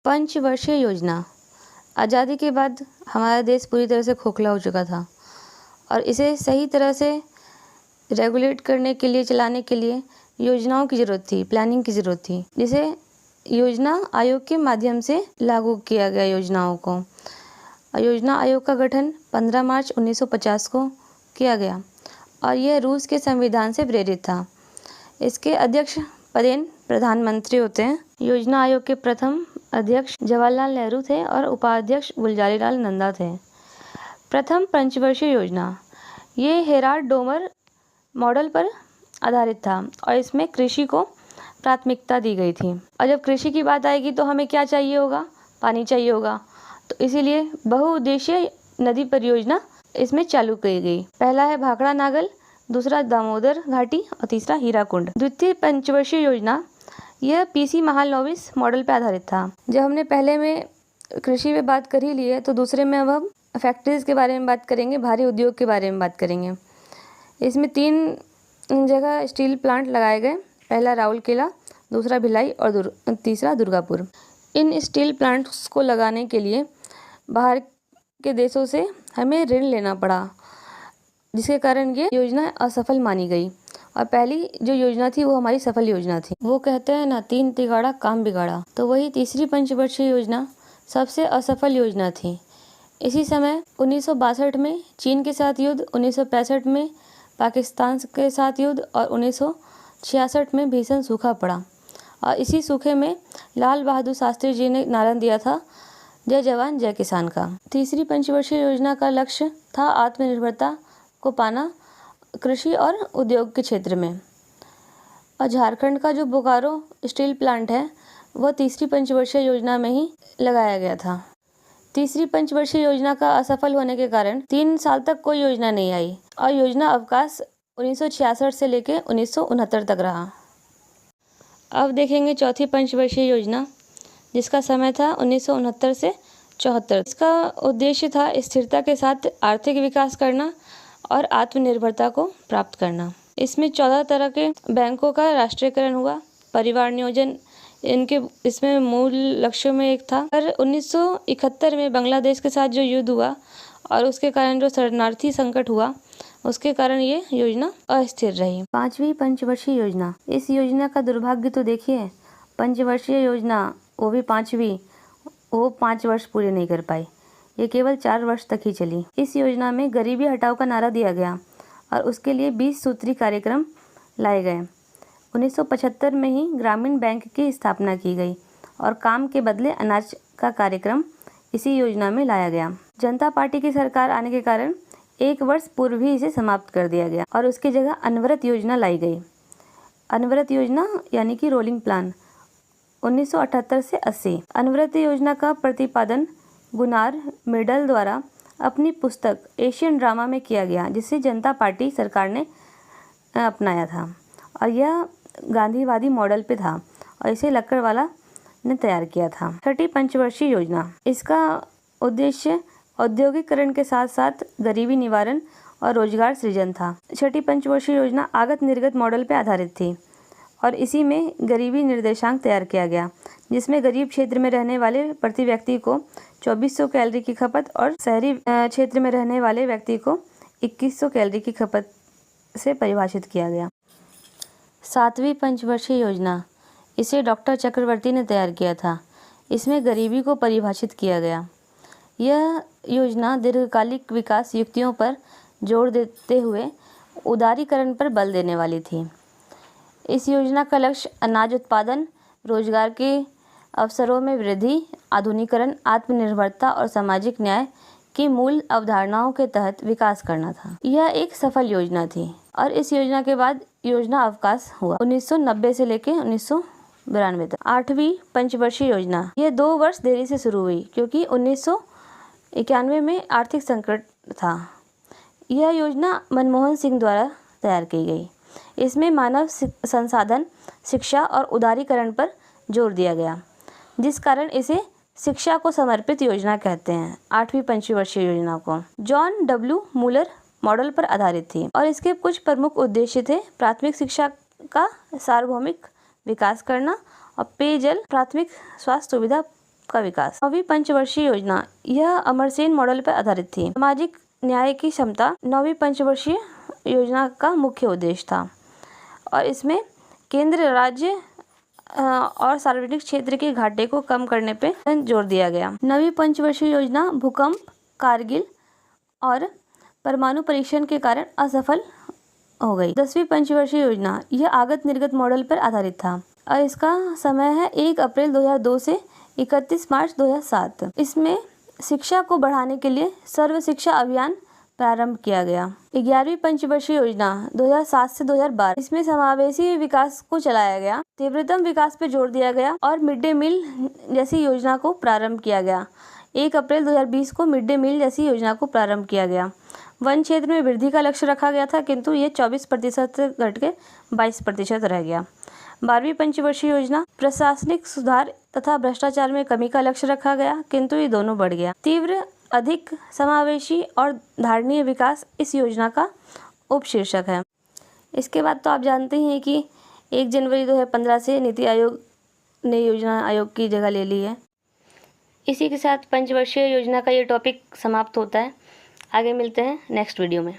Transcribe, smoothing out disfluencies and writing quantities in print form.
पंचवर्षीय योजना। आज़ादी के बाद हमारा देश पूरी तरह से खोखला हो चुका था और इसे सही तरह से रेगुलेट करने के लिए, चलाने के लिए योजनाओं की ज़रूरत थी, प्लानिंग की ज़रूरत थी, जिसे योजना आयोग के माध्यम से लागू किया गया योजनाओं को। योजना आयोग का गठन 15 मार्च 1950 को किया गया और यह रूस के संविधान से प्रेरित था। इसके अध्यक्ष पदेन प्रधानमंत्री होते हैं। योजना आयोग के प्रथम अध्यक्ष जवाहरलाल नेहरू थे और उपाध्यक्ष गुलजारीलाल नंदा थे। प्रथम पंचवर्षीय योजना ये हेराल्ड डोमर मॉडल पर आधारित था और इसमें कृषि को प्राथमिकता दी गई थी। और जब कृषि की बात आएगी तो हमें क्या चाहिए होगा? पानी चाहिए होगा। तो इसीलिए बहुउद्देशीय नदी परियोजना इसमें चालू की गई। पहला है भाखड़ा नागल, दूसरा दामोदर घाटी और तीसरा हीराकुंड। द्वितीय पंचवर्षीय योजना यह पीसी महालनोबिस मॉडल पर आधारित था। जब हमने पहले में कृषि में बात कर ही ली है तो दूसरे में अब हम फैक्ट्रीज के बारे में बात करेंगे, भारी उद्योग के बारे में बात करेंगे। इसमें 3 जगह स्टील प्लांट लगाए गए। पहला राउरकेला, दूसरा भिलाई और तीसरा दुर्गापुर। इन स्टील प्लांट्स को लगाने के लिए बाहर के देशों से हमें ऋण लेना पड़ा, जिसके कारण ये योजना असफल मानी गई। और पहली जो योजना थी वो हमारी सफल योजना थी। वो कहते हैं ना, 3 तिगाड़ा काम बिगाड़ा। तो वही तीसरी पंचवर्षीय योजना सबसे असफल योजना थी। इसी समय 1962 में चीन के साथ युद्ध, 1965 में पाकिस्तान के साथ युद्ध और 1966 में भीषण सूखा पड़ा। और इसी सूखे में लाल बहादुर शास्त्री जी ने नारा दिया था, जय जवान जय किसान का। तीसरी पंचवर्षीय योजना का लक्ष्य था आत्मनिर्भरता को पाना कृषि और उद्योग के क्षेत्र में। और झारखंड का जो बोकारो स्टील प्लांट है वह तीसरी पंचवर्षीय योजना में ही लगाया गया था। तीसरी पंचवर्षीय योजना का असफल होने के कारण 3 साल तक कोई योजना नहीं आई और योजना अवकाश 1966 से लेकर 1969 तक रहा। अब देखेंगे चौथी पंचवर्षीय योजना, जिसका समय था 1969 से 74। इसका उद्देश्य था स्थिरता के साथ आर्थिक विकास करना और आत्मनिर्भरता को प्राप्त करना। इसमें 14 तरह के बैंकों का राष्ट्रीयकरण हुआ। परिवार नियोजन इसमें मूल लक्ष्यों में एक था। पर 1971 में बांग्लादेश के साथ जो युद्ध हुआ और उसके कारण जो शरणार्थी संकट हुआ, उसके कारण ये योजना अस्थिर रही। पांचवी पंचवर्षीय योजना। इस योजना का दुर्भाग्य तो देखिए, पंचवर्षीय योजना वो भी पांचवी, वो 5 वर्ष पूरे नहीं कर पाई। ये केवल 4 वर्ष तक ही चली। इस योजना में गरीबी हटाओ का नारा दिया गया और उसके लिए 20 सूत्री कार्यक्रम लाए गए। 1975 में ही ग्रामीण बैंक की स्थापना की गई और काम के बदले अनाज का कार्यक्रम इसी योजना में लाया गया। जनता पार्टी की सरकार आने के कारण 1 वर्ष पूर्व ही इसे समाप्त कर दिया गया और उसकी जगह अनवरत योजना लाई गई। अनवरत योजना यानी कि रोलिंग प्लान 1978 से 80। अनवरत योजना का प्रतिपादन गुनार मिडल द्वारा अपनी पुस्तक एशियन ड्रामा में किया गया, जिसे जनता पार्टी सरकार ने अपनाया था और यह गांधीवादी मॉडल पे था और इसे लक्कड़वाला ने तैयार किया था। छठी पंचवर्षीय योजना। इसका उद्देश्य औद्योगिकरण के साथ साथ गरीबी निवारण और रोजगार सृजन था। छठी पंचवर्षीय योजना आगत निर्गत मॉडल पर आधारित थी और इसी में गरीबी निर्देशांक तैयार किया गया, जिसमें गरीब क्षेत्र में रहने वाले प्रति व्यक्ति को 2400 कैलोरी की खपत और शहरी क्षेत्र में रहने वाले व्यक्ति को 2100 कैलोरी की खपत से परिभाषित किया गया। 7वीं पंचवर्षीय योजना। इसे डॉक्टर चक्रवर्ती ने तैयार किया था। इसमें गरीबी को परिभाषित किया गया। यह योजना दीर्घकालिक विकास युक्तियों पर जोर देते हुए उदारीकरण पर बल देने वाली थी। इस योजना का लक्ष्य अनाज उत्पादन, रोजगार के अवसरों में वृद्धि, आधुनिकीकरण, आत्मनिर्भरता और सामाजिक न्याय की मूल अवधारणाओं के तहत विकास करना था। यह एक सफल योजना थी और इस योजना के बाद योजना अवकाश हुआ 1990 से लेकर 1992 तक। 8वीं पंचवर्षीय योजना। यह 2 वर्ष देरी से शुरू हुई क्योंकि 1991 में आर्थिक संकट था। यह योजना मनमोहन सिंह द्वारा तैयार की गई। इसमें मानव संसाधन, शिक्षा और उदारीकरण पर जोर दिया गया, जिस कारण इसे शिक्षा को समर्पित योजना कहते हैं। 8वीं पंचवर्षीय योजना को जॉन डब्ल्यू मूलर मॉडल पर आधारित थी और इसके कुछ प्रमुख उद्देश्य थे: प्राथमिक शिक्षा का सार्वभौमिक विकास करना और पेयजल, प्राथमिक स्वास्थ्य सुविधा का विकास। 9वीं पंचवर्षीय योजना यह अमरसेन मॉडल पर आधारित थी। सामाजिक न्याय की क्षमता 9वीं पंचवर्षीय योजना का मुख्य उद्देश्य था और इसमें केंद्र, राज्य और सार्वजनिक क्षेत्र के घाटे को कम करने पे जोर दिया गया। 9वीं पंचवर्षीय योजना भूकंप, कारगिल और परमाणु परीक्षण के कारण असफल हो गई। 10वीं पंचवर्षीय योजना यह आगत निर्गत मॉडल पर आधारित था और इसका समय है 1 अप्रैल 2002 से 31 मार्च 2007। इसमें शिक्षा को बढ़ाने के लिए सर्व शिक्षा अभियान प्रारंभ किया गया। 11वीं पंचवर्षीय योजना 2007 से 2012, इसमें समावेशी विकास को चलाया गया, तीव्रतम विकास पर जोर दिया गया और मिड डे मील जैसी योजना को प्रारंभ किया गया। 1 अप्रैल 2020 को मिड डे मील जैसी योजना को प्रारंभ किया गया। वन क्षेत्र में वृद्धि का लक्ष्य रखा गया था, किंतु ये 24% से घट के 22% रह गया। 12वीं पंचवर्षीय योजना प्रशासनिक सुधार तथा भ्रष्टाचार में कमी का लक्ष्य रखा गया, किंतु ये दोनों बढ़ गया। तीव्र, अधिक समावेशी और धारणीय विकास इस योजना का उपशीर्षक है। इसके बाद तो आप जानते ही हैं कि 1 जनवरी 2015 से नीति आयोग ने योजना आयोग की जगह ले ली है। इसी के साथ पंचवर्षीय योजना का ये टॉपिक समाप्त होता है। आगे मिलते हैं नेक्स्ट वीडियो में।